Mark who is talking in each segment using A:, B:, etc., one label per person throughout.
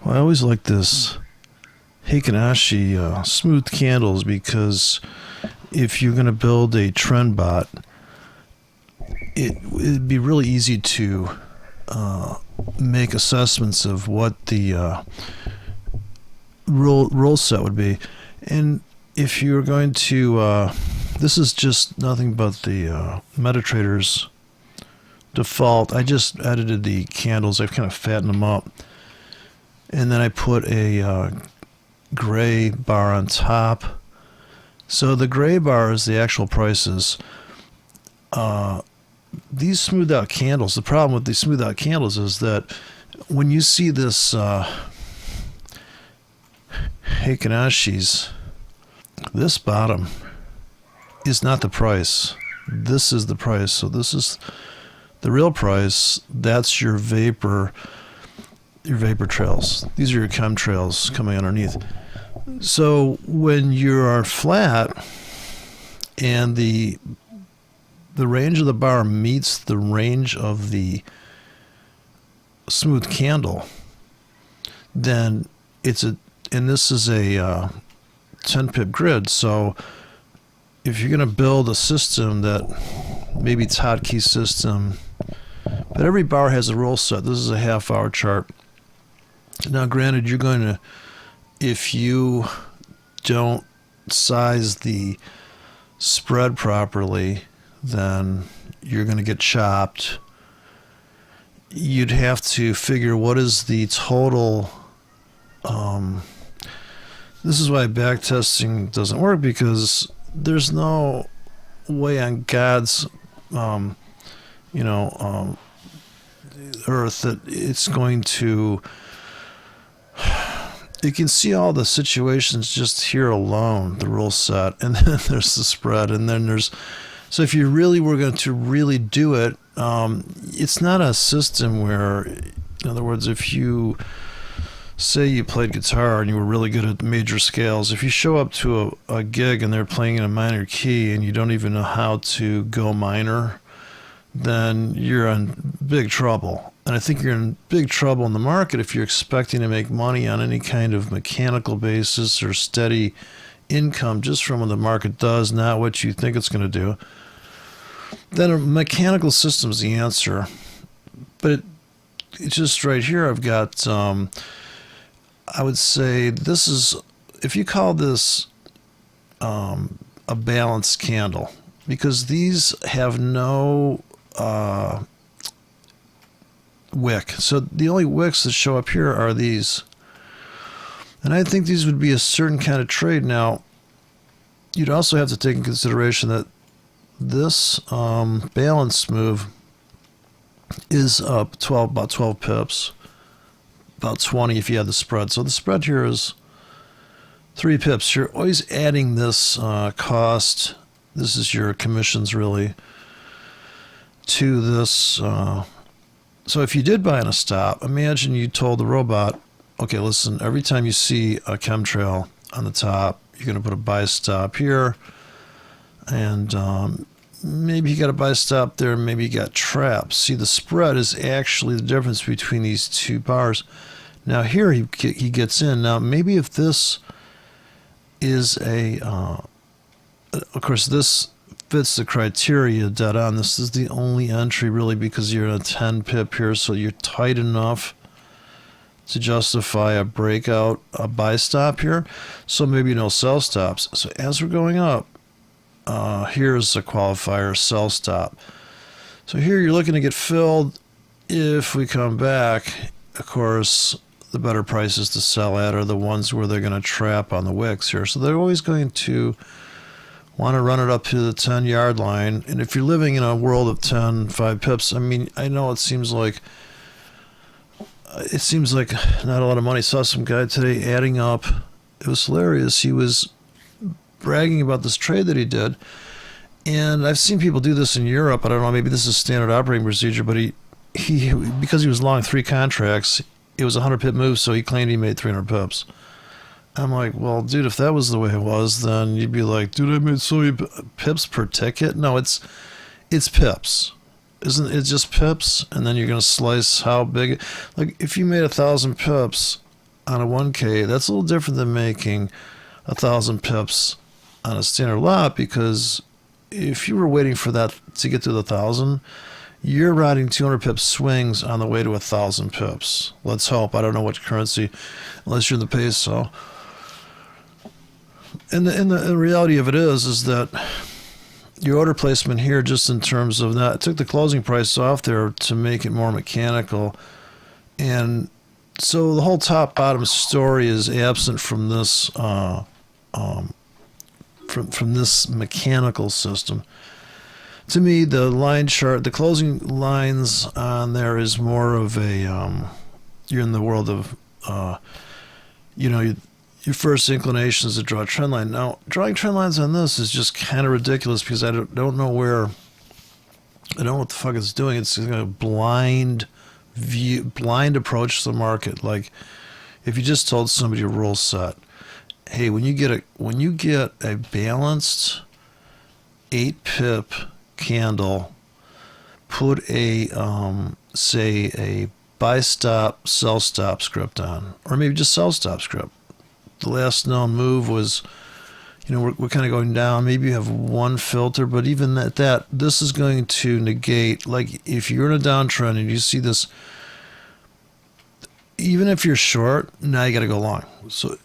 A: Well, I always like this Heikin-Ashi smooth candles because if you're going to build a trend bot, it'd be really easy to make assessments of what the roll set would be. And if you're going to, this is just nothing but the MetaTrader's default. I just edited the candles. I've kind of fattened them up. And then I put a gray bar on top. So the gray bar is the actual prices. These smoothed out candles, the problem with these smoothed out candles is that when you see this Heikin-Ashi's, this bottom is not the price. This is the price. So this is the real price. That's your vapor trails. These are your chemtrails coming underneath. So when you are flat and the range of the bar meets the range of the smooth candle, then and this is a 10 pip grid. So if you're going to build a system that maybe it's hotkey system, but every bar has a roll set. This is a half-hour chart. Now, granted, you're going to, if you don't size the spread properly, then you're going to get chopped. You'd have to figure what is the total. This is why backtesting doesn't work, because there's no way on God's, earth that it's going to. You can see all the situations just here alone, the rule set, and then there's the spread, and then there's. So if you really were going to really do it, it's not a system where, in other words, if you say you played guitar and you were really good at major scales, if you show up to a gig and they're playing in a minor key and you don't even know how to go minor, then you're in big trouble. And I think you're in big trouble in the market if you're expecting to make money on any kind of mechanical basis or steady income just from what the market does, not what you think it's going to do. Then a mechanical system is the answer. But it's just right here I've got, I would say this is, if you call this a balanced candle, because these have no wick. So the only wicks that show up here are these. And I think these would be a certain kind of trade. Now, you'd also have to take in consideration that this balance move is up about 12 pips, about 20 if you have the spread. So the spread here is 3 pips. You're always adding this cost. This is your commissions really to this. So if you did buy in a stop, imagine you told the robot, okay, listen, every time you see a chemtrail on the top, you're going to put a buy stop here, and maybe you got a buy stop there, maybe you got traps. See, the spread is actually the difference between these two bars. Now here he gets in. Now maybe if this is of course this fits the criteria dead on. This is the only entry really because you're in a 10 pip here, so you're tight enough to justify a breakout, a buy stop here. So maybe no sell stops. So as we're going up, here's a qualifier, sell stop. So here you're looking to get filled. If we come back, of course, the better prices to sell at are the ones where they're going to trap on the wicks here. So they're always going to want to run it up to the 10-yard line. And if you're living in a world of 5 pips, I mean, I know it seems like not a lot of money. I saw some guy today adding up. It was hilarious. He was bragging about this trade that he did. And I've seen people do this in Europe. I don't know, maybe this is standard operating procedure, but he because he was long 3 contracts, it was a 100 pip move, so he claimed he made 300 pips. I'm like, well, dude, if that was the way it was, then you'd be like, dude, I made so many pips per ticket. No, it's pips. Isn't it just pips? And then you're going to slice how big. Like, if you made 1,000 pips on a 1K, that's a little different than making 1,000 pips on a standard lot, because if you were waiting for that to get to the 1,000, you're riding 200 pip swings on the way to 1,000 pips. Let's hope. I don't know what currency, unless you're in the peso. And the reality of it is that your order placement here, just in terms of that, it took the closing price off there to make it more mechanical. And so the whole top-bottom story is absent from this from this mechanical system. To me, the line chart, the closing lines on there is more of a you're in the world of your first inclination is to draw a trend line. Now, drawing trend lines on this is just kind of ridiculous, because I don't know where, I don't know what the fuck it's doing. It's a blind approach to the market. Like, if you just told somebody a rule set, hey, when you get a balanced 8 pip candle, put a say a buy stop, sell stop script on, or maybe just sell stop script. The last known move was, we're kind of going down. Maybe you have one filter, but even at that, this is going to negate, like, if you're in a downtrend and you see this, even if you're short, now you got to go long. So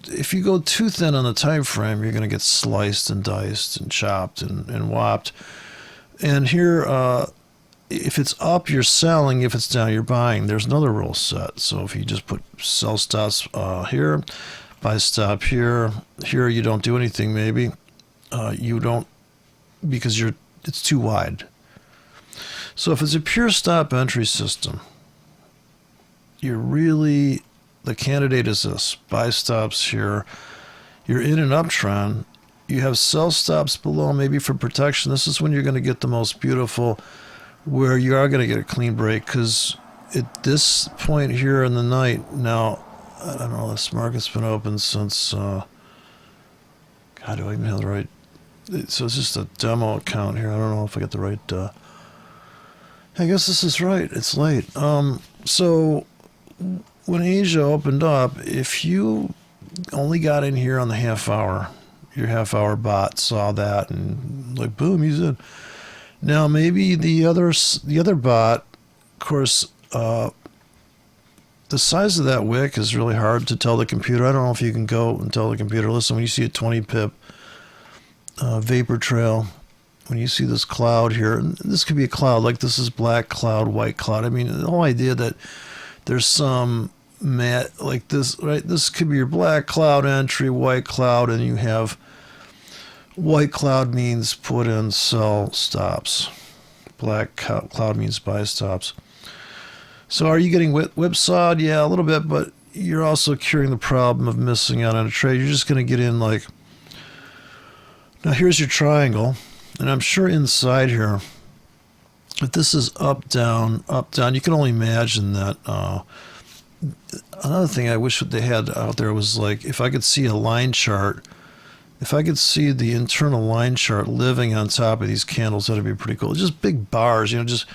A: if you go too thin on the time frame, you're going to get sliced and diced and chopped and whopped. And here, if it's up, you're selling. If it's down, you're buying. There's another rule set. So if you just put sell stops here, buy stop here you don't do anything. Maybe you don't, because it's too wide. So if it's a pure stop entry system, the candidate is this: buy stops here. You're in an uptrend. You have sell stops below, maybe for protection. This is when you're going to get the most beautiful, where you are going to get a clean break, because at this point here in the night, now, I don't know, this market's been open since, God, do I even have the right, so it's just a demo account here. I don't know if I got the right, I guess this is right. It's late. So when Asia opened up, if you only got in here on the half hour, your half hour bot saw that and like, boom, he's in. Now maybe the other bot, of course, the size of that wick is really hard to tell the computer. I don't know if you can go and tell the computer, listen, when you see a 20 pip vapor trail, when you see this cloud here, and this could be a cloud, like this is black cloud, white cloud. I mean, the whole idea that there's some matte like this, right? This could be your black cloud entry, white cloud, and you have white cloud means put in sell stops. Black cloud means buy stops. So are you getting whipsawed? Yeah, a little bit, but you're also curing the problem of missing out on a trade. You're just going to get in like, now here's your triangle, and I'm sure inside here, if this is up, down, you can only imagine that. Another thing I wish they had out there was like, if I could see a line chart, if I could see the internal line chart living on top of these candles, that'd be pretty cool. Just big bars, just,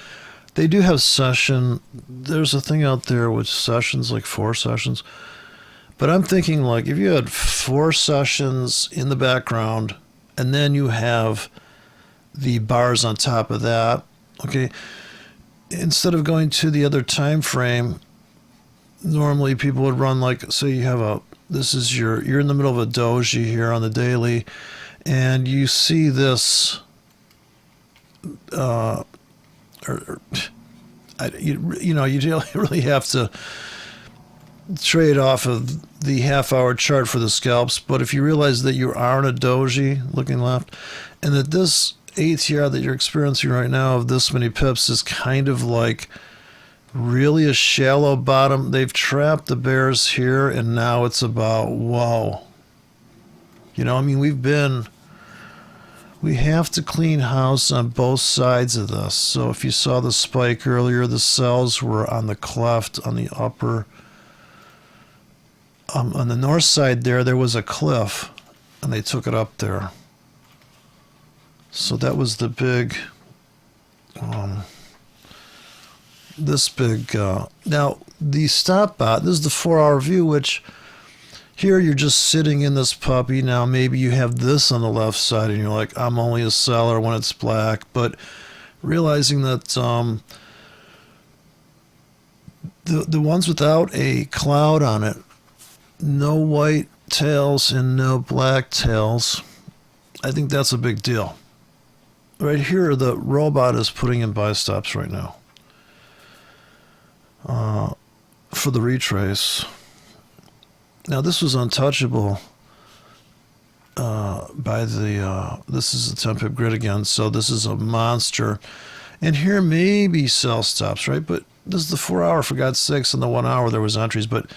A: they do have session. There's a thing out there with sessions, like 4 sessions. But I'm thinking like if you had 4 sessions in the background and then you have the bars on top of that, okay, instead of going to the other time frame, normally people would run like, say you have you're in the middle of a doji here on the daily, and you see this, you really have to trade off of the half-hour chart for the scalps. But if you realize that you are in a doji, looking left, and that this ATR that you're experiencing right now of this many pips is kind of like really a shallow bottom. They've trapped the bears here, and now it's about, whoa. We have to clean house on both sides of this. So if you saw the spike earlier, the cells were on the cleft, on the upper, on the north side there was a cliff, and they took it up there. So that was the big, this big. Now, the stop bot, this is the 4-hour view, which here you're just sitting in this puppy. Now, maybe you have this on the left side and you're like, I'm only a seller when it's black. But realizing that the ones without a cloud on it, no white tails and no black tails, I think that's a big deal. Right here, the robot is putting in buy stops right now for the retrace. Now, this was untouchable by the, this is a 10 pip grid again, so this is a monster. And here maybe sell stops, right? But this is the 4-hour, for God's sakes, and the 1 hour there was entries. But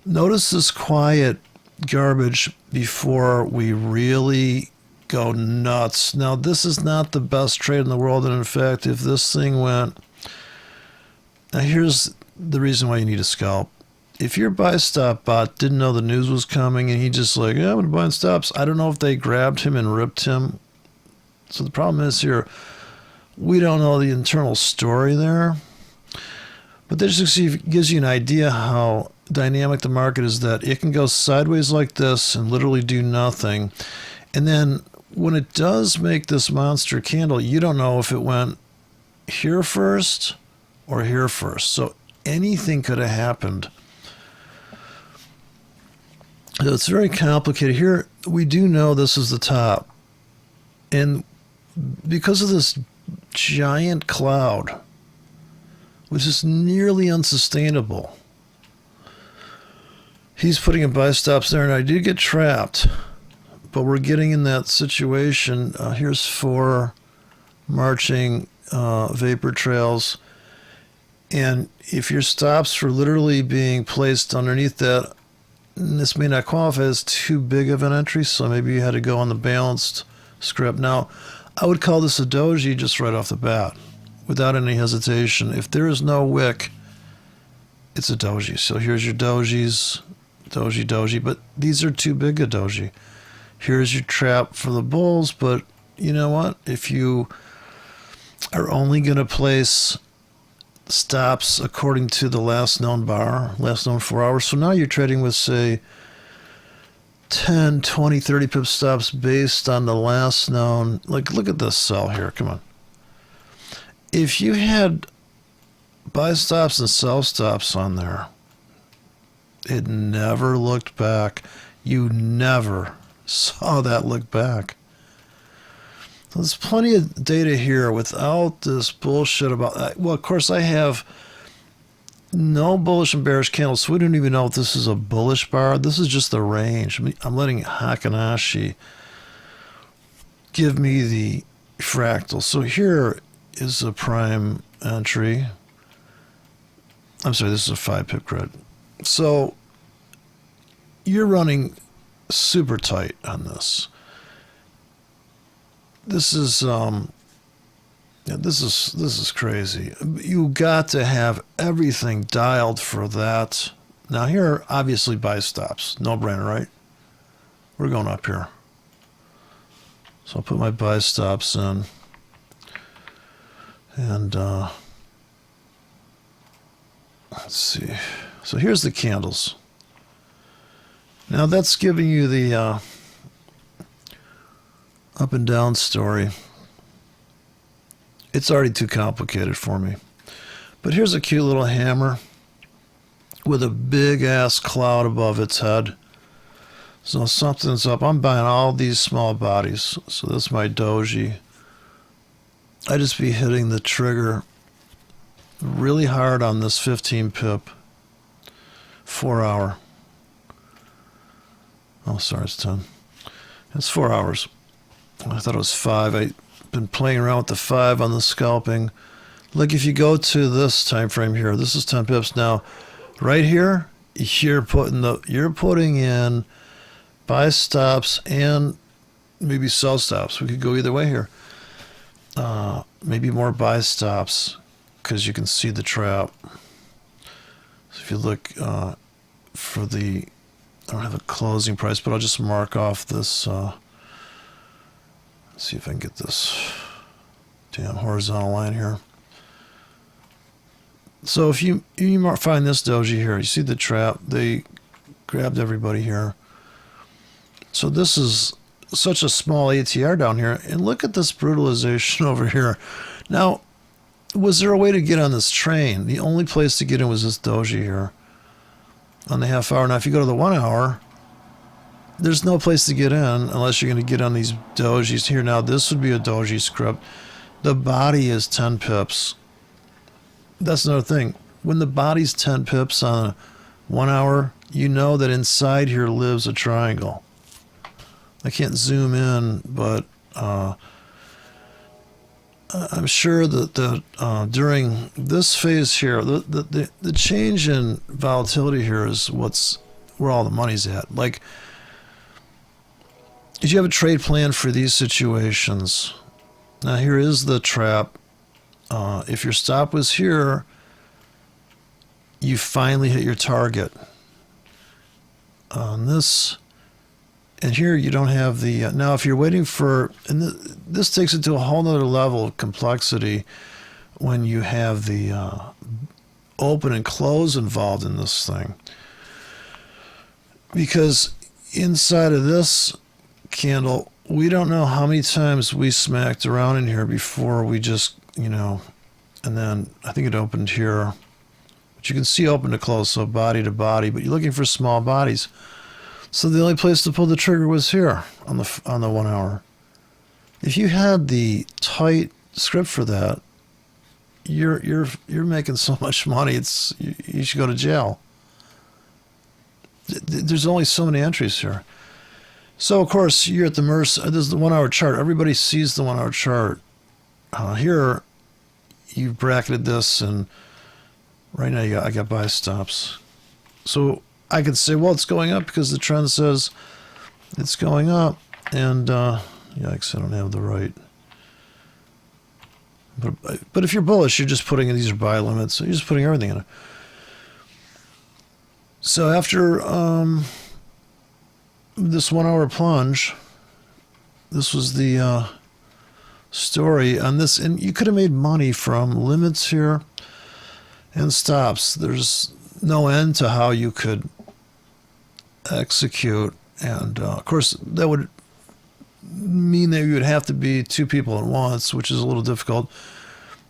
A: notice this quiet garbage before we really go nuts. Now, this is not the best trade in the world, and in fact, if this thing went... Now, here's the reason why you need a scalp. If your buy stop bot didn't know the news was coming and he just like, yeah, I'm going to buy stops, I don't know if they grabbed him and ripped him. So the problem is here, we don't know the internal story there. But this just gives you an idea how dynamic the market is, that it can go sideways like this and literally do nothing. And then when it does make this monster candle, you don't know if it went here first or here first. So anything could have happened. So it's very complicated. Here, we do know this is the top. And because of this giant cloud, which is nearly unsustainable, he's putting in buy stops there, and I did get trapped. But we're getting in that situation. Here's 4 marching vapor trails. And if your stops were literally being placed underneath that, this may not qualify as too big of an entry, so maybe you had to go on the balanced script. Now, I would call this a doji just right off the bat, without any hesitation. If there is no wick, it's a doji. So here's your dojis, doji, doji, but these are too big a doji. Here's your trap for the bulls, but you know what? If you are only going to place stops according to the last known bar, last known 4 hours, so now you're trading with, say, 10, 20, 30 pip stops based on the last known. Like, look at this sell here. Come on. If you had buy stops and sell stops on there, it never looked back. You never saw that look back. So there's plenty of data here without this bullshit about... Well, of course, I have no bullish and bearish candles, so we don't even know if this is a bullish bar. This is just the range. I'm letting Heikin-Ashi give me the fractal. So here is a prime entry. I'm sorry, this is a 5 pip grid. So you're running super tight on this. This is this is crazy. You got to have everything dialed for that. Now here, obviously buy stops, no brainer, right? We're going up here, so I'll put my buy stops in, and let's see. So here's the candles. Now that's giving you the up and down story. It's already too complicated for me. But here's a cute little hammer with a big ass cloud above its head. So something's up. I'm buying all these small bodies. So that's my doji. I just be hitting the trigger really hard on this 15 pip 4 hour. Oh, sorry, it's 10. It's 4 hours. I thought it was 5. I've been playing around with the 5 on the scalping. Look, if you go to this time frame here, this is 10 pips. Now, right here, you're putting in buy stops and maybe sell stops. We could go either way here. Maybe more buy stops because you can see the trap. So if you look for the, I don't have a closing price, but I'll just mark off this. See if I can get this damn horizontal line here. So if you might find this doji here, you see the trap, they grabbed everybody here. So this is such a small ATR down here, and look at this brutalization over here. Now, was there a way to get on this train? The only place to get in was this doji here on the half hour. Now, if you go to the 1 hour, there's no place to get in unless you're going to get on these dojis here. Now, this would be a doji script. The body is 10 pips. That's another thing. When the body's 10 pips on a 1 hour, you know that inside here lives a triangle. I can't zoom in, but I'm sure that during this phase here, the change in volatility here is where all the money's at. Like, did you have a trade plan for these situations? Now here is the trap. If your stop was here, you finally hit your target. On this, and here you don't have the, now if you're waiting for, and this takes it to a whole nother level of complexity when you have the open and close involved in this thing. Because inside of this candle, we don't know how many times we smacked around in here before we just, and then I think it opened here. But you can see open to close, so body to body, but you're looking for small bodies. So the only place to pull the trigger was here on the 1 hour. If you had the tight script for that, you're making so much money. You should go to jail. There's only so many entries here. So of course you're at the mercy. This is the 1 hour chart. Everybody sees the 1 hour chart. Here you've bracketed this, and right now I got buy stops. So I could say, well, it's going up because the trend says it's going up, and yikes, I don't have the right. But if you're bullish, you're just putting in, these are buy limits, so you're just putting everything in it. So after this 1 hour plunge, this was the story on this, and you could have made money from limits here and stops. There's no end to how you could execute, and of course that would mean that you would have to be two people at once, which is a little difficult.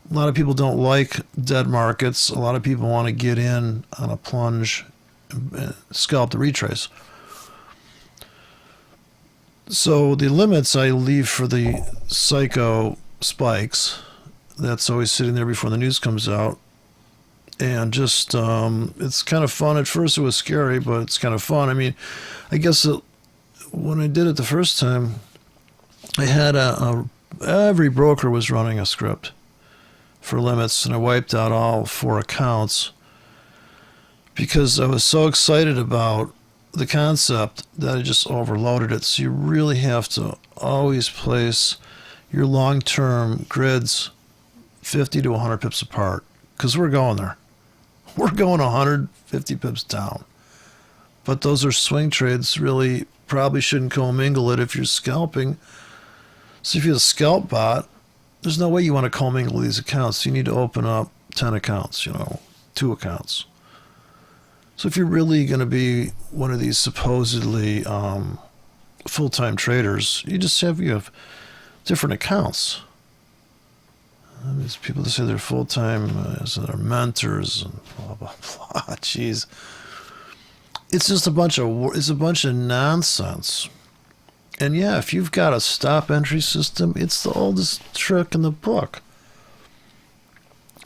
A: A lot of people don't like dead markets. A lot of people want to get in on a plunge and scalp the retrace. So the limits I leave for the psycho spikes. That's always sitting there before the news comes out. And just, it's kind of fun. At first it was scary, but it's kind of fun. I mean, I guess when I did it the first time, I had every broker was running a script for limits, and I wiped out all 4 accounts because I was so excited about the concept that I just overloaded it. So you really have to always place your long-term grids 50 to 100 pips apart, because we're going there. We're going 150 pips down. But those are swing trades. Really probably shouldn't commingle it if you're scalping. So if you're a scalp bot, there's no way you want to commingle these accounts. You need to open up 10 accounts, 2 accounts. So if you're really going to be one of these supposedly full-time traders, you have different accounts. There's people that say they're full-time, so they're mentors and blah, blah, blah. Jeez. It's just a bunch of nonsense. And yeah, if you've got a stop entry system, it's the oldest trick in the book.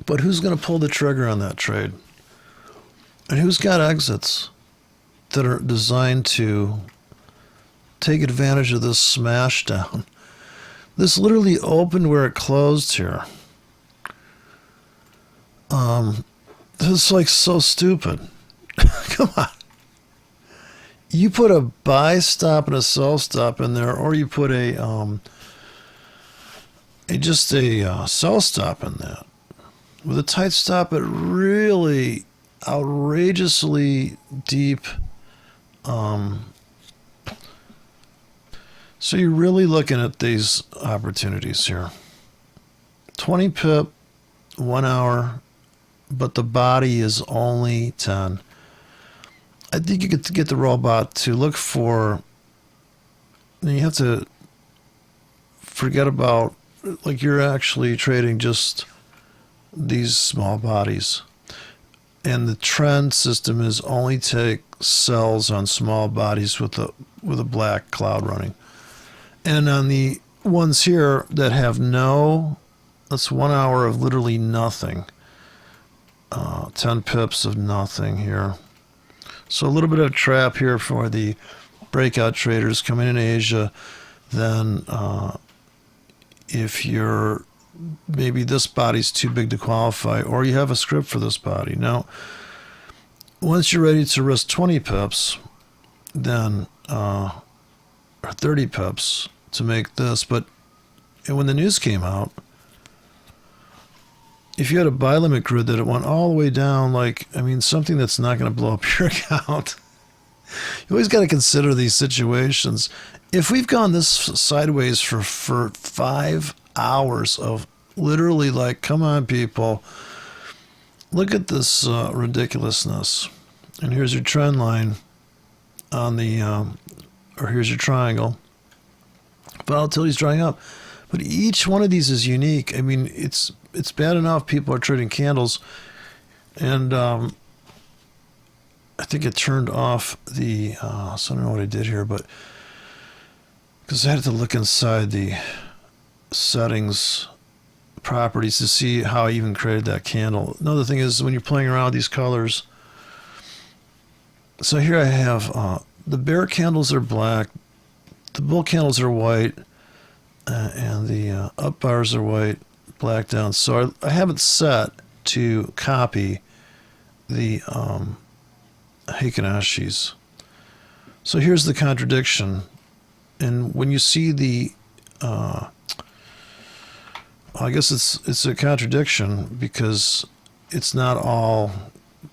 A: But who's going to pull the trigger on that trade? And who's got exits that are designed to take advantage of this smash down? This literally opened where it closed here. This is like so stupid. Come on. You put a buy stop and a sell stop in there, or you put a sell stop in that. With a tight stop at really outrageously deep. So you're really looking at these opportunities here. 20 pip, 1 hour but the body is only 10. I think you get to get the robot to look for, and you have to forget about, like, you're actually trading just these small bodies. And the trend system is only take sells on small bodies with a black cloud running. And on the ones here that have no, that's 1 hour of literally nothing. 10 pips of nothing here. So a little bit of a trap here for the breakout traders coming in Asia. Then if you're, maybe this body's too big to qualify, or you have a script for this body. Now, once you're ready to risk 20 pips, then, or 30 pips to make this, but when the news came out, if you had a buy limit grid that it went all the way down, like, I mean, something that's not going to blow up your account, you always got to consider these situations. If we've gone this sideways for 5 hours of literally, like, come on, people, look at this ridiculousness. And here's your trend line on the, or here's your triangle. Volatility's drying up. But each one of these is unique. I mean, it's bad enough people are trading candles. And I think it turned off the, so I don't know what I did here, but because I had to look inside the settings properties to see how I even created that candle. Another thing is when you're playing around with these colors. So here I have the bear candles are black, the bull candles are white, and the up bars are white, black down. So I have it set to copy the Heikin-Ashis. So here's the contradiction. And when you see the I guess it's a contradiction because it's not all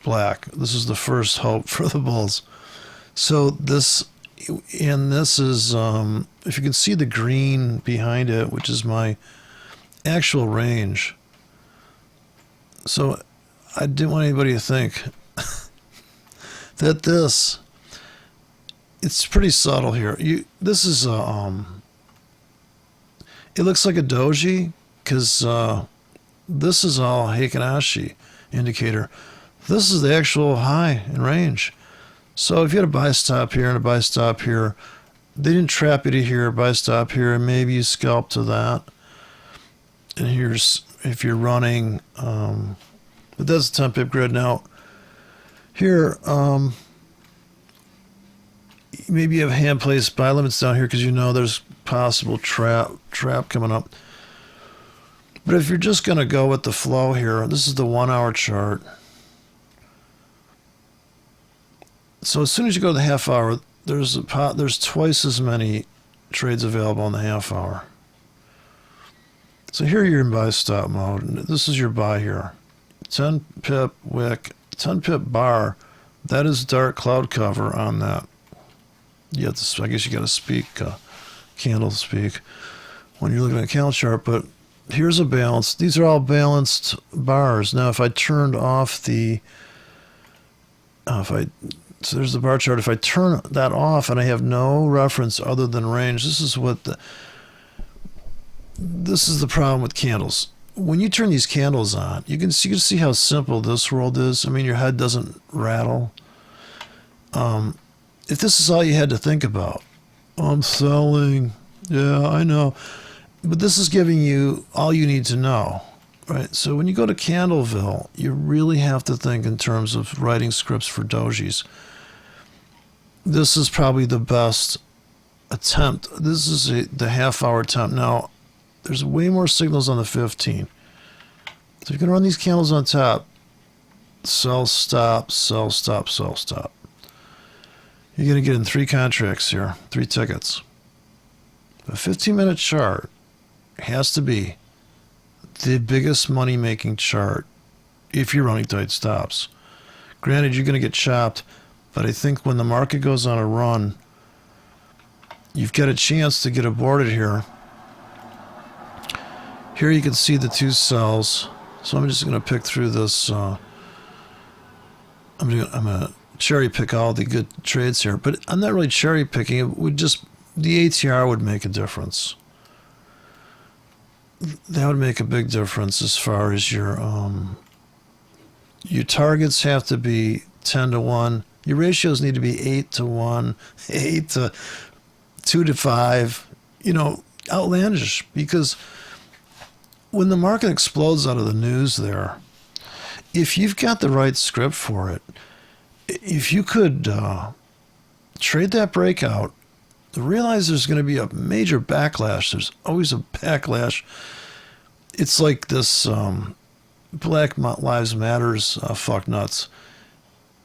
A: black. This is the first hope for the bulls. So this, and this is, if you can see the green behind it, which is my actual range. So I didn't want anybody to think that this, it's pretty subtle here. This is it looks like a doji because this is all Heikin-Ashi indicator. This is the actual high in range. So if you had a buy stop here and a buy stop here, they didn't trap you to here, buy stop here, and maybe you scalp to that. And here's if you're running, but that's a 10 pip grid. Now here, maybe you have hand placed buy limits down here because you know there's possible trap coming up. But if you're just going to go with the flow here, this is the 1 hour chart. So as soon as you go to the half hour, there's twice as many trades available in the half hour. So here you're in buy stop mode. And this is your buy here. 10 pip wick, 10 pip bar. That is dark cloud cover on that. You have to, I guess you got to speak, candle speak when you're looking at a candle chart. But here's a balance. These are all balanced bars. Now, if I turned off the, so there's the bar chart. If I turn that off and I have no reference other than range, this is the problem with candles. When you turn these candles on, you can see how simple this world is. I mean, your head doesn't rattle. If this is all you had to think about, I'm selling. Yeah, I know. But this is giving you all you need to know, right? So when you go to Candleville, you really have to think in terms of writing scripts for dojis. This is probably the best attempt. This is the half hour attempt. Now, there's way more signals on the 15. So you're going to run these candles on top. Sell, stop, sell, stop, sell, stop. You're going to get in 3 contracts here, 3 tickets. A 15-minute chart has to be the biggest money-making chart if you're running tight stops. Granted, you're going to get chopped, but I think when the market goes on a run, you've got a chance to get aborted here. Here you can see the 2 sells. So I'm just going to pick through this I'm gonna cherry pick all the good trades here, but I'm not really cherry picking. It would just, the ATR would make a difference. That would make a big difference as far as your targets have to be 10 to 1. Your ratios need to be 8 to 1, 8 to 2 to 5, outlandish, because when the market explodes out of the news there, if you've got the right script for it, if you could trade that breakout, realize there's going to be a major backlash. There's always a backlash. It's like this Black Lives Matters fuck nuts.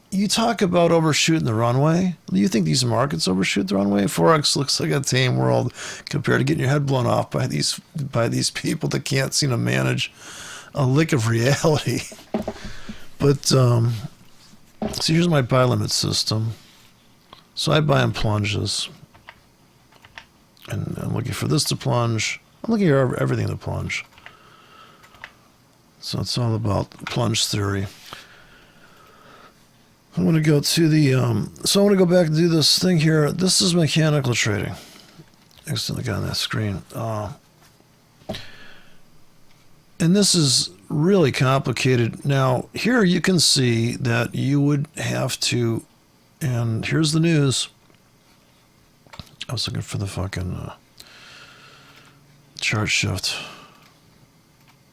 A: You talk about overshooting the runway. Do you think these markets overshoot the runway? Forex looks like a tame world compared to getting your head blown off by these people that can't seem to manage a lick of reality. But so here's my buy limit system. So I buy in plunges. And I'm looking for this to plunge. I'm looking for everything to plunge. So it's all about plunge theory. I'm going to go to the, so I want to go back and do this thing here. This is mechanical trading. Accidentally got on that screen. And this is really complicated. Now, here you can see that you would have to, and here's the news. I was looking for the fucking chart shift.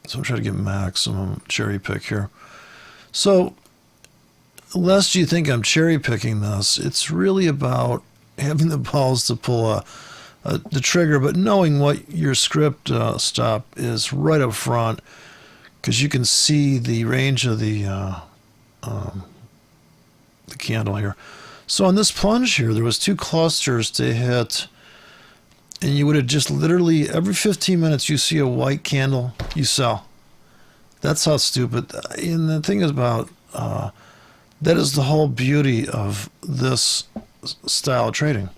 A: So I'm trying to get maximum cherry pick here. So, lest you think I'm cherry picking this, it's really about having the balls to pull the trigger, but knowing what your script stop is right up front, because you can see the range of the candle here. So on this plunge here, there was 2 clusters to hit, and you would have just literally every 15 minutes you see a white candle, you sell. That's how stupid. And the thing is about that is the whole beauty of this style of trading.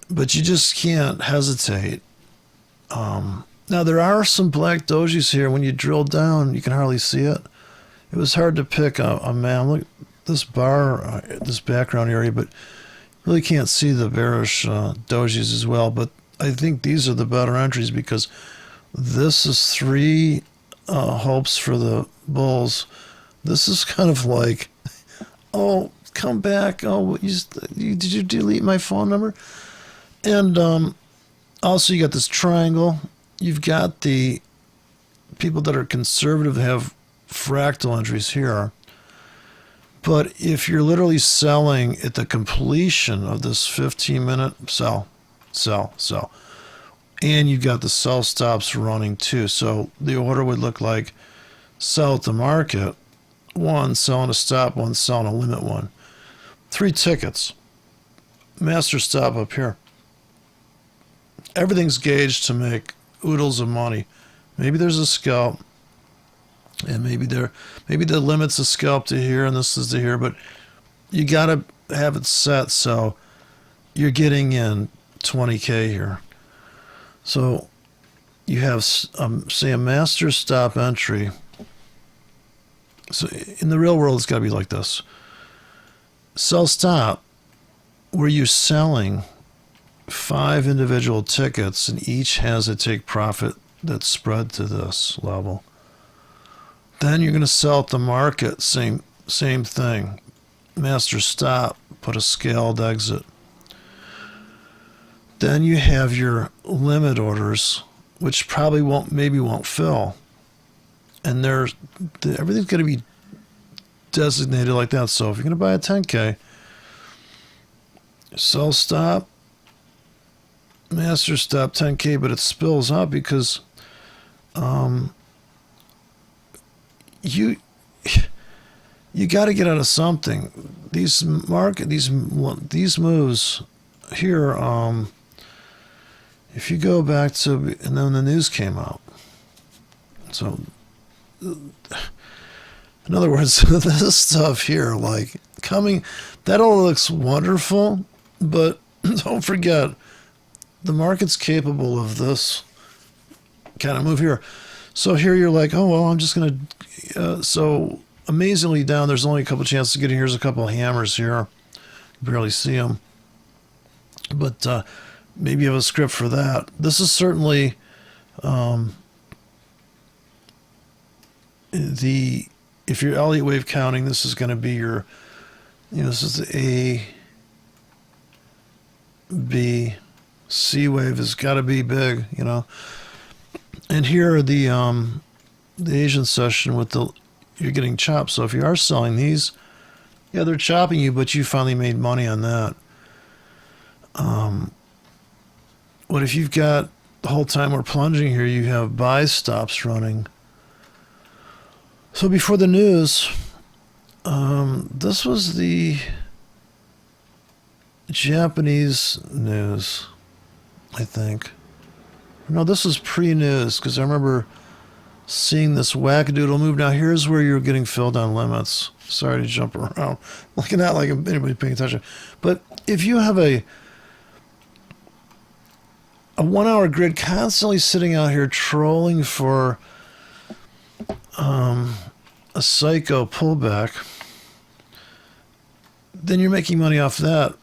A: But you just can't hesitate. Now there are some black dojis here. When you drill down, you can hardly see it. It was hard to pick a man. Look. This bar, this background area, but really can't see the bearish dojis as well. But I think these are the better entries because this is 3 hopes for the bulls. This is kind of like, oh, come back. Oh, did you delete my phone number? And also you got this triangle. You've got the people that are conservative have fractal entries here. But if you're literally selling at the completion of this 15-minute sell, and you've got the sell stops running too, so the order would look like sell at the market, 1 selling a stop, 1 selling a limit 1. 3 tickets, master stop up here. Everything's gauged to make oodles of money. Maybe there's a scalp. And maybe the limit's a scalp to here and this is to here, but you got to have it set so you're getting in 20K here. So you have, say, a master stop entry. So in the real world, it's got to be like this. Sell stop, where you're selling 5 individual tickets and each has a take profit that's spread to this level. Then you're going to sell at the market, same thing. Master stop, put a scaled exit. Then you have your limit orders, which probably won't fill. And everything's going to be designated like that. So if you're going to buy a 10K, sell stop, master stop 10K, but it spills out because you got to get out of something. These moves here. If you go back to, and then the news came out. So, in other words, this stuff here, like coming, that all looks wonderful, but don't forget, the market's capable of this kind of move here. So here you're like, oh, well, I'm just going to, so amazingly down. There's only a couple chances to get in. Here's a couple of hammers here. Barely see them. But maybe you have a script for that. This is certainly if you're Elliott wave counting, this is going to be your, this is the A, B, C wave has got to be big, And here are the Asian session with you're getting chopped. So if you are selling these, yeah, they're chopping you, but you finally made money on that. What if you've got the whole time we're plunging here, you have buy stops running. So before the news, this was the Japanese news, I think. No, this was pre-news, because I remember seeing this wackadoodle move. Now here's where you're getting filled on limits. Sorry to jump around. Not like anybody paying attention. But if you have a 1 hour grid constantly sitting out here trolling for a psycho pullback, then you're making money off that.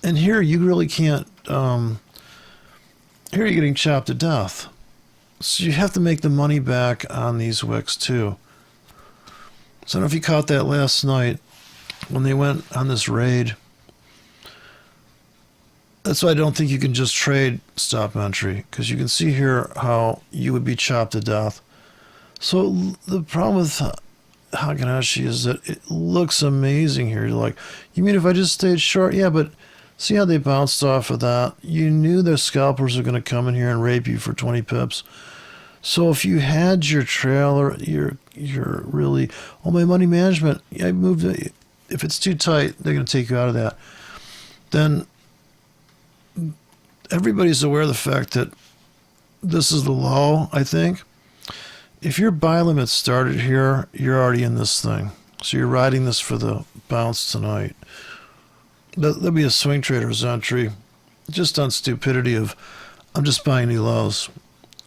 A: And here you really can't, here you're getting chopped to death. So you have to make the money back on these wicks too. So I don't know if you caught that last night when they went on this raid. That's why I don't think you can just trade stop entry, because you can see here how you would be chopped to death. So the problem with Heikin-Ashi is that it looks amazing here. You're like, you mean if I just stayed short? Yeah, but see how they bounced off of that? You knew the scalpers are going to come in here and rape you for 20 pips. So if you had your trailer, you're really, my money management, I moved it. If it's too tight, they're going to take you out of that. Then everybody's aware of the fact that this is the low, I think. If your buy limit started here, you're already in this thing. So you're riding this for the bounce tonight. There'll be a swing trader's entry just on stupidity of, I'm just buying new lows.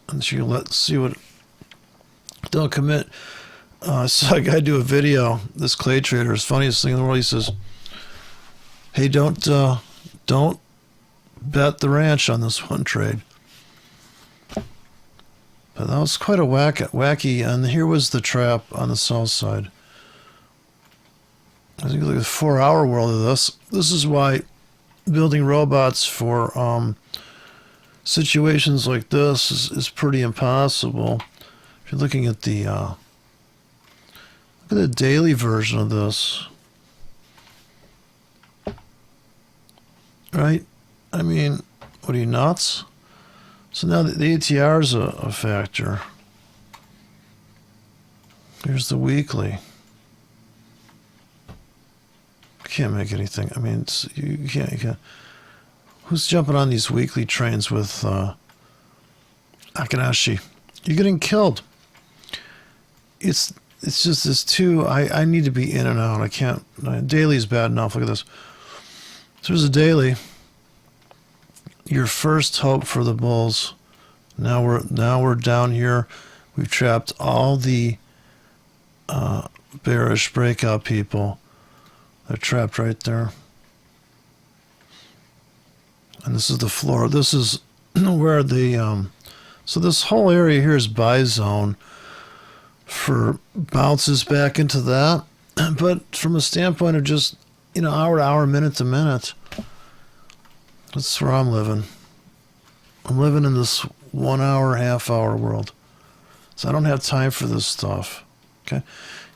A: And so let's see what, don't commit. I saw a guy do a video, this clay trader, his funniest thing in the world. He says, hey, don't bet the ranch on this one trade. But that was quite a wacky, and here was the trap on the sell side. I think look at the 4 hour world of this. This is why building robots for situations like this is pretty impossible. If you're looking at the look at the daily version of this, right? I mean, what are you, nuts? So now the ATR is a factor. Here's the weekly. Can't make anything. I mean, you can't. Who's jumping on these weekly trains with Heikin-Ashi? You're getting killed. It's just this too. I need to be in and out. I can't. Daily's bad enough. Look at this. So there's a daily. Your first hope for the bulls. Now we're down here. We've trapped all the bearish breakout people. They're trapped right there. And this is the floor. This is where the so this whole area here is buy zone for bounces back into that. But from a standpoint of just hour to hour, minute to minute, that's where I'm living. I'm living in this 1 hour, half hour world. So I don't have time for this stuff. Okay.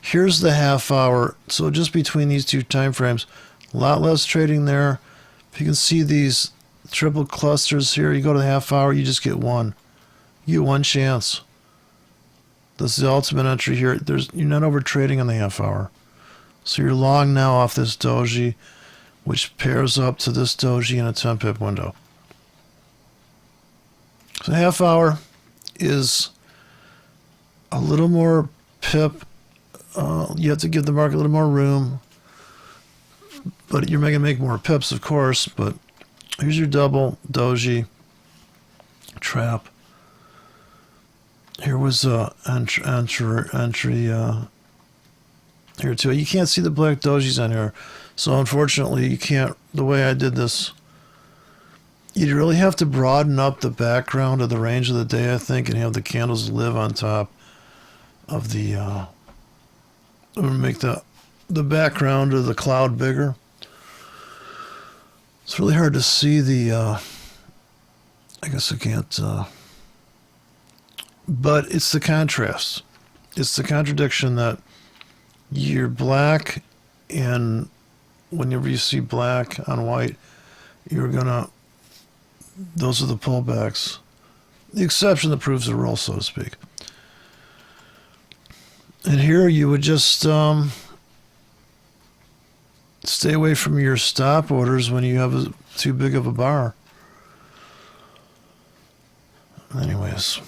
A: Here's the half hour. So just between these two time frames, a lot less trading there. If you can see these triple clusters here, you go to the half hour, you just get one. You get one chance. This is the ultimate entry here. You're not over trading on the half hour. So you're long now off this doji, which pairs up to this doji in a 10 pip window. So half hour is a little more pip. You have to give the market a little more room, but you're going to make more pips, of course. But here's your double doji trap. Here was entry here too. You can't see the black dojis on here, so unfortunately you can't. The way I did this, you really have to broaden up the background of the range of the day, I think, and have the candles live on top of the. Or make the background of the cloud bigger. It's really hard to see the. I guess I can't. But it's the contrast. It's the contradiction that you're black, and whenever you see black on white, you're gonna. Those are the pullbacks. The exception that proves the rule, so to speak. And here you would just stay away from your stop orders when you have too big of a bar. Anyways,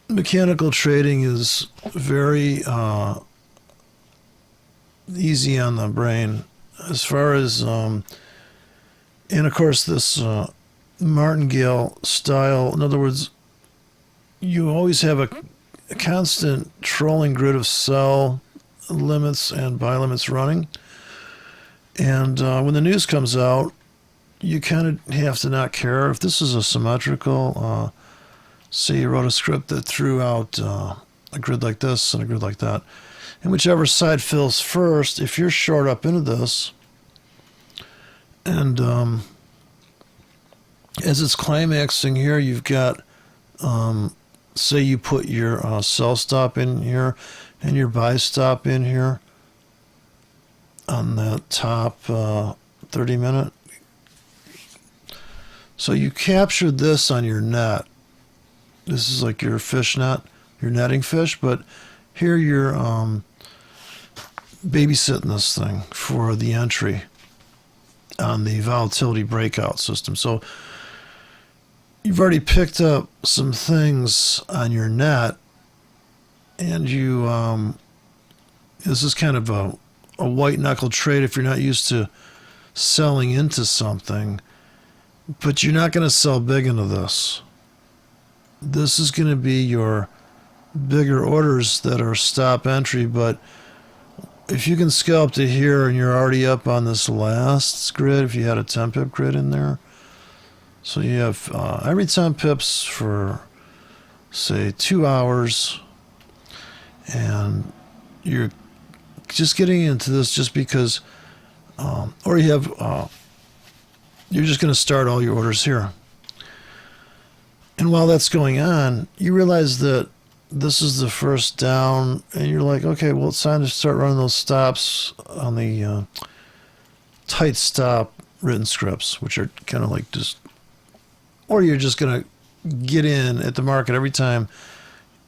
A: mechanical trading is very easy on the brain. As far as, and of course this martingale style, in other words, you always have a constant trolling grid of sell limits and buy limits running. And when the news comes out, you kind of have to not care. If this is a symmetrical, say you wrote a script that threw out a grid like this and a grid like that, and whichever side fills first, if you're short up into this, and as it's climaxing here, you've got, say you put your sell stop in here and your buy stop in here on the top 30 minute. So you captured this on your net. This is like your fish net, your netting fish, but here you're babysitting this thing for the entry on the volatility breakout system. So you've already picked up some things on your net, and you this is kind of a white knuckle trade if you're not used to selling into something, but you're not going to sell big into this. This is going to be your bigger orders that are stop entry, but if you can scalp to here and you're already up on this last grid, if you had a 10 pip grid in there, so you have every 10 pips for, say, 2 hours, and you're just getting into this just because, or you have, you're just going to start all your orders here. And while that's going on, you realize that this is the first down, and you're like, okay, well, it's time to start running those stops on the tight stop written scripts, which are kind of like just, or you're just going to get in at the market every time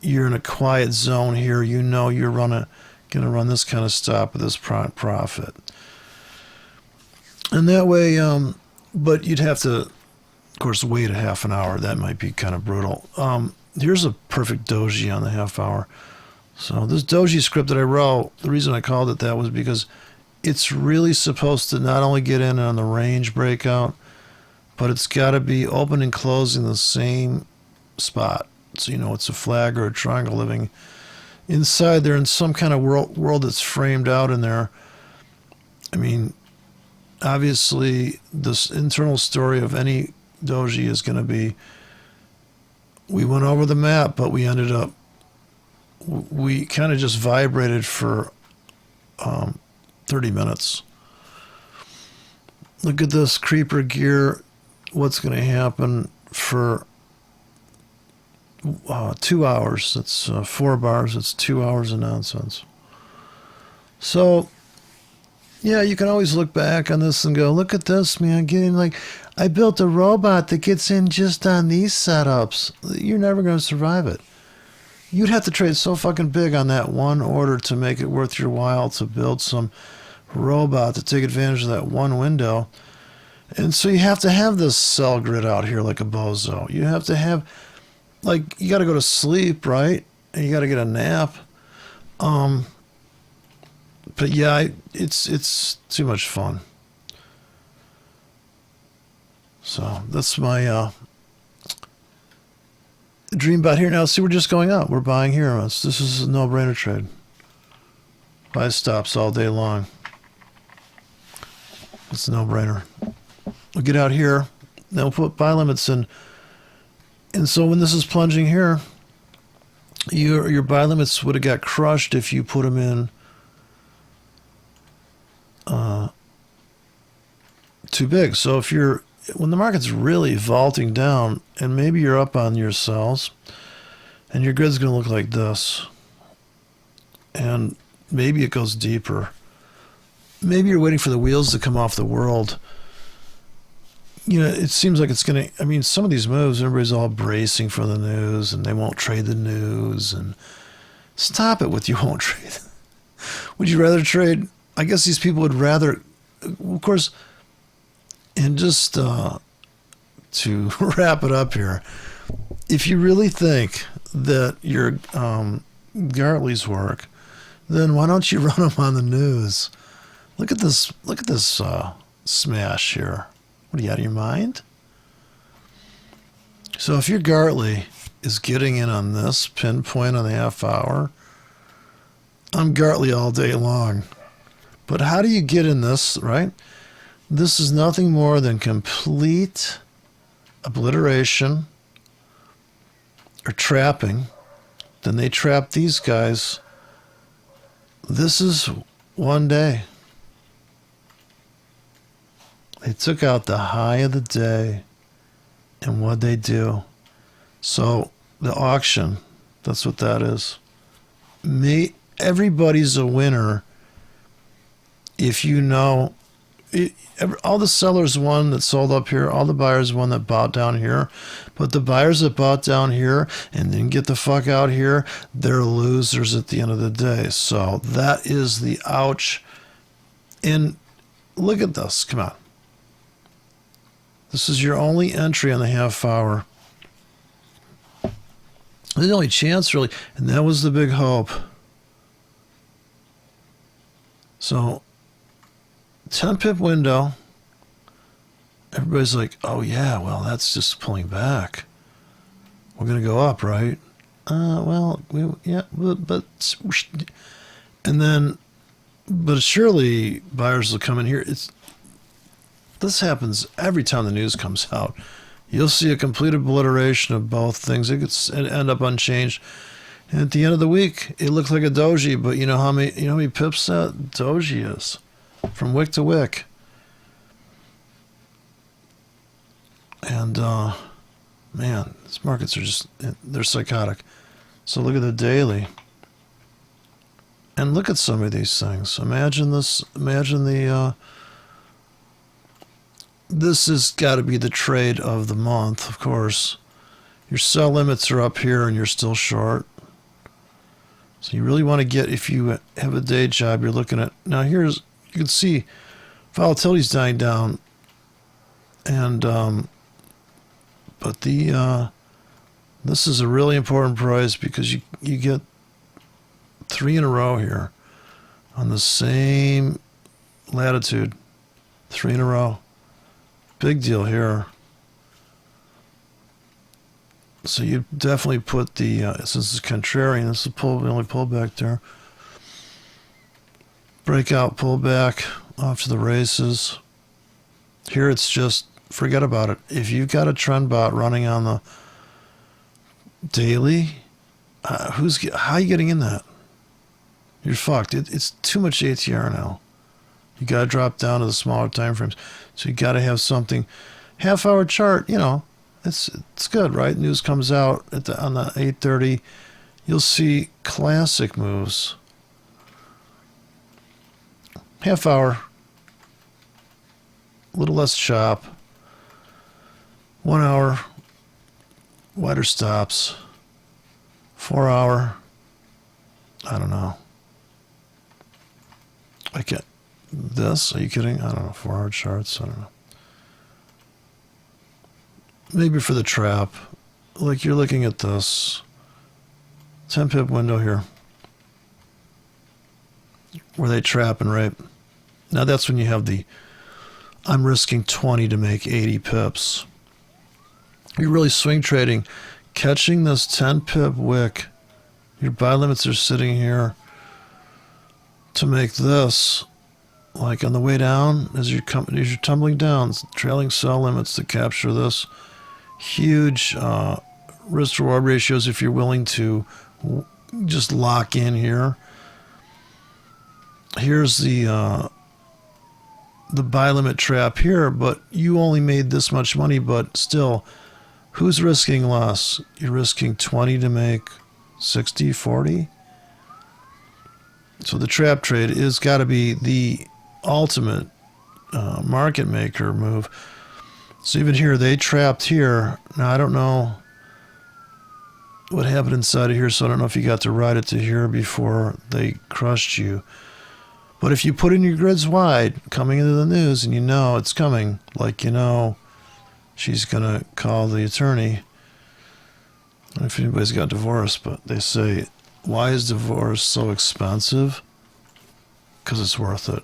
A: you're in a quiet zone here. You know you're going to run this kind of stop with this profit. And that way, but you'd have to, of course, wait a half an hour. That might be kind of brutal. Here's a perfect doji on the half hour. So this doji script that I wrote, the reason I called it that was because it's really supposed to not only get in on the range breakout, but it's got to be open and closing the same spot. So you know it's a flag or a triangle living inside there in some kind of world that's framed out in there. I mean, obviously, this internal story of any doji is going to be, we went over the map, but we ended up, we kind of just vibrated for 30 minutes. Look at this creeper gear. What's going to happen for 2 hours? It's 4 bars. It's 2 hours of nonsense. So, yeah, you can always look back on this and go, look at this, man. Getting like, I built a robot that gets in just on these setups. You're never going to survive it. You'd have to trade so fucking big on that one order to make it worth your while to build some robot to take advantage of that one window. And so you have to have this sell grid out here like a bozo. You have to have, like, you got to go to sleep, right? And you got to get a nap. But yeah, it's too much fun. So that's my dream bot here. Now, see, we're just going up. We're buying here. This is a no-brainer trade. Buy stops all day long. It's a no-brainer. We'll get out here. Then we'll put buy limits in. And so when this is plunging here, your buy limits would have got crushed if you put them in too big. So when the market's really vaulting down, and maybe you're up on your sells, and your grid's going to look like this, and maybe it goes deeper. Maybe you're waiting for the wheels to come off the world. You know, it seems like it's going to, I mean, some of these moves, everybody's all bracing for the news, and they won't trade the news, and stop it with you won't trade. Would you rather trade? I guess these people would rather, of course, and just to wrap it up here, if you really think that your Gartley's work, then why don't you run them on the news? Look at this smash here. What are you, out of your mind? So if your Gartley is getting in on this pinpoint on the half hour, I'm Gartley all day long. But how do you get in this, right? This is nothing more than complete obliteration or trapping. Then they trap these guys. This is one day. They took out the high of the day, and what'd they do? So the auction, that's what that is. Everybody's a winner if you know. All the sellers won that sold up here, all the buyers won that bought down here, but the buyers that bought down here and then get the fuck out here, they're losers at the end of the day. So that is the ouch. And look at this, come on. This is your only entry on the half hour. The only chance really, and that was the big hope. So 10 pip window. Everybody's like, oh yeah, well, that's just pulling back. We're going to go up, right? But and then, but surely buyers will come in here. This happens every time the news comes out. You'll see a complete obliteration of both things. It could end up unchanged. And at the end of the week, it looked like a doji, but you know how many pips that doji is? From wick to wick. And, man, these markets are they're psychotic. So look at the daily. And look at some of these things. Imagine this, this has got to be the trade of the month, of course. Your sell limits are up here and you're still short. So you really want to get, if you have a day job, you're looking at, now you can see volatility's dying down. And, but this is a really important price because you get 3 in a row here on the same latitude. 3 in a row. Big deal here. So you definitely put the, since it's contrarian, this is the only pullback there. Breakout, pullback, off to the races. Here it's just, forget about it. If you've got a trend bot running on the daily, how are you getting in that? You're fucked. It's too much ATR now. You got to drop down to the smaller time frames. So you got to have something. Half hour chart, it's good, right? News comes out on the 8:30. You'll see classic moves. Half hour, a little less chop. 1 hour, wider stops. 4 hour, I don't know. I get this. Are you kidding? I don't know. 4 hour charts. I don't know. Maybe for the trap. Like you're looking at this 10 pip window here where they trap and rape. Now that's when you have the I'm risking 20 to make 80 pips. You're really swing trading, catching this 10 pip wick. Your buy limits are sitting here. to make this, like on the way down, as you're tumbling down, trailing sell limits to capture this. Huge risk-reward ratios if you're willing to just lock in here. Here's the buy limit trap here, but you only made this much money, but still, who's risking less? You're risking 20 to make 60, 40? So the trap trade is got to be the ultimate market maker move. So even here, they trapped here. Now, I don't know what happened inside of here, so I don't know if you got to ride it to here before they crushed you. But if you put in your grids wide coming into the news and you know it's coming, like you know she's going to call the attorney. I don't know if anybody's got divorced, but they say, why is divorce so expensive? Because it's worth it.